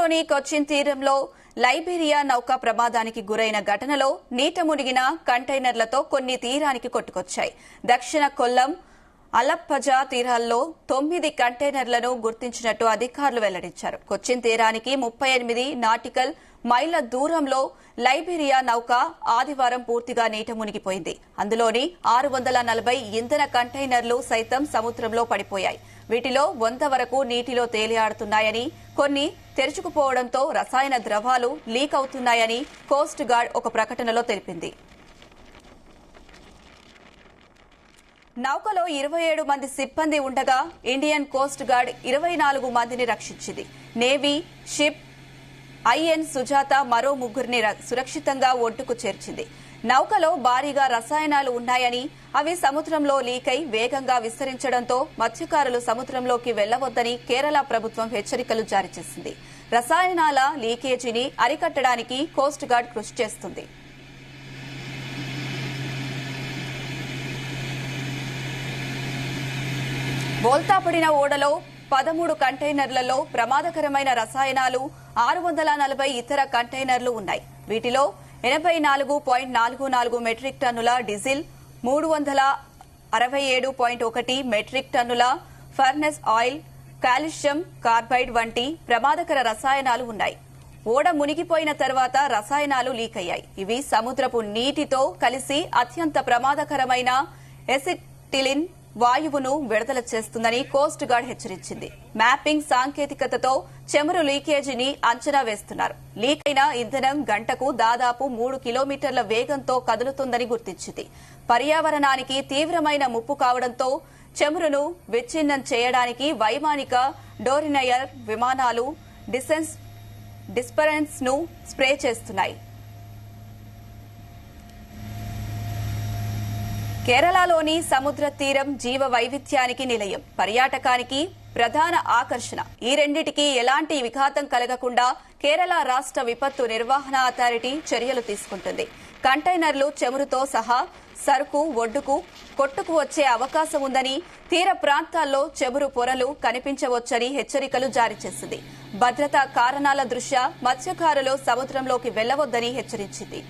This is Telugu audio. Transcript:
కేరళలోని కొచ్చిన్ తీరంలో లైబీరియా నౌక ప్రమాదానికి గురైన ఘటనలో నీట మునిగిన కంటైనర్లతో కొన్ని తీరానికి కొట్టుకొచ్చాయి. దక్షిణ కొల్లం అలప్పజా తీరాల్లో 9 కంటైనర్లను గుర్తించినట్టు అధికారులు వెల్లడించారు. కొచ్చిన్ తీరానికి 38 నాటికల్ మైళ్ల దూరంలో లైబీరియా నౌక ఆదివారం పూర్తిగా నీట మునిగిపోయింది. అందులోని 640 ఇంధన కంటైనర్లు సైతం సముద్రంలో పడిపోయాయి. వీటిలో 100 వరకు నీటిలో తేలియాడుతున్నాయని, కొన్ని తెరుచుకుపోవడంతో రసాయన ద్రవాలు లీక్ అవుతున్నాయని కోస్ట్ గార్డ్ ఒక ప్రకటనలో తెలిపింది. నౌకలో 27 మంది సిబ్బంది ఉండగా ఇండియన్ కోస్ట్ గార్డ్ 24 మందిని రక్షించింది. నేవీ షిప్ ఐఎన్ సుజాత మరో 3 సురక్షితంగా ఒడ్డుకు చేర్చింది. నౌకలో భారీగా రసాయనాలు ఉన్నాయని, అవి సముద్రంలో లీకై వేగంగా విస్తరించడంతో మత్స్యకారులు సముద్రంలోకి వెళ్లవద్దని కేరళ ప్రభుత్వం హెచ్చరికలు జారీ చేసింది. రసాయనాల లీకేజీని అరికట్టడానికి కోస్ట్ గార్డ్ కృషి చేస్తుంది. బోల్తాపడిన ఓడలో 13 కంటైనర్లలో ప్రమాదకరమైన రసాయనాలు, 640 ఇతర కంటైనర్లు ఉన్నాయి. వీటిలో 84.44 మెట్రిక్ టన్నుల డీజిల్, 367.1 మెట్రిక్ టన్నుల ఫర్నెస్ ఆయిల్, కాల్షియం కార్బైడ్ వంటి ప్రమాదకర రసాయనాలు ఉన్నాయి. ఓడ మునిగిపోయిన తర్వాత రసాయనాలు లీక్ అయ్యాయి. ఇవి సముద్రపు నీటితో కలిసి అత్యంత ప్రమాదకరమైన ఎసిటిలిన్ వాయువును విడుదల చేస్తుందని కోస్ట్ గార్డ్ హెచ్చరించింది. మ్యాపింగ్ సాంకేతికతతో చమురు లీకేజీని అంచనా వేస్తున్నారు. లీక్ అయిన ఇంధనం గంటకు దాదాపు 3 కిలోమీటర్ల వేగంతో కదులుతుందని గుర్తించింది. పర్యావరణానికి తీవ్రమైన ముప్పు కావడంతో చమురును విచ్ఛిన్నం చేయడానికి వైమానిక డోర్నియర్ విమానాలు డిస్పరెంట్స్ ను స్ప్రే చేస్తున్నాయి. కేరళలోని సముద్ర తీరం జీవ వైవిధ్యానికి నిలయం, పర్యాటకానికి ప్రధాన ఆకర్షణ. ఈ రెండింటికి ఎలాంటి విఘాతం కలగకుండా కేరళ రాష్ట్ర విపత్తు నిర్వహణ అథారిటీ చర్యలు తీసుకుంటుంది. కంటైనర్లు చమురుతో సహా సరుకు ఒడ్డుకు కొట్టుకు వచ్చే అవకాశం ఉందని, తీర ప్రాంతాల్లో చమురు పొరలు కనిపించవచ్చని హెచ్చరికలు జారీ చేసింది. భద్రతా కారణాల దృష్ట్యా మత్స్యకారులు సముద్రంలోకి వెళ్లవద్దని హెచ్చరించింది.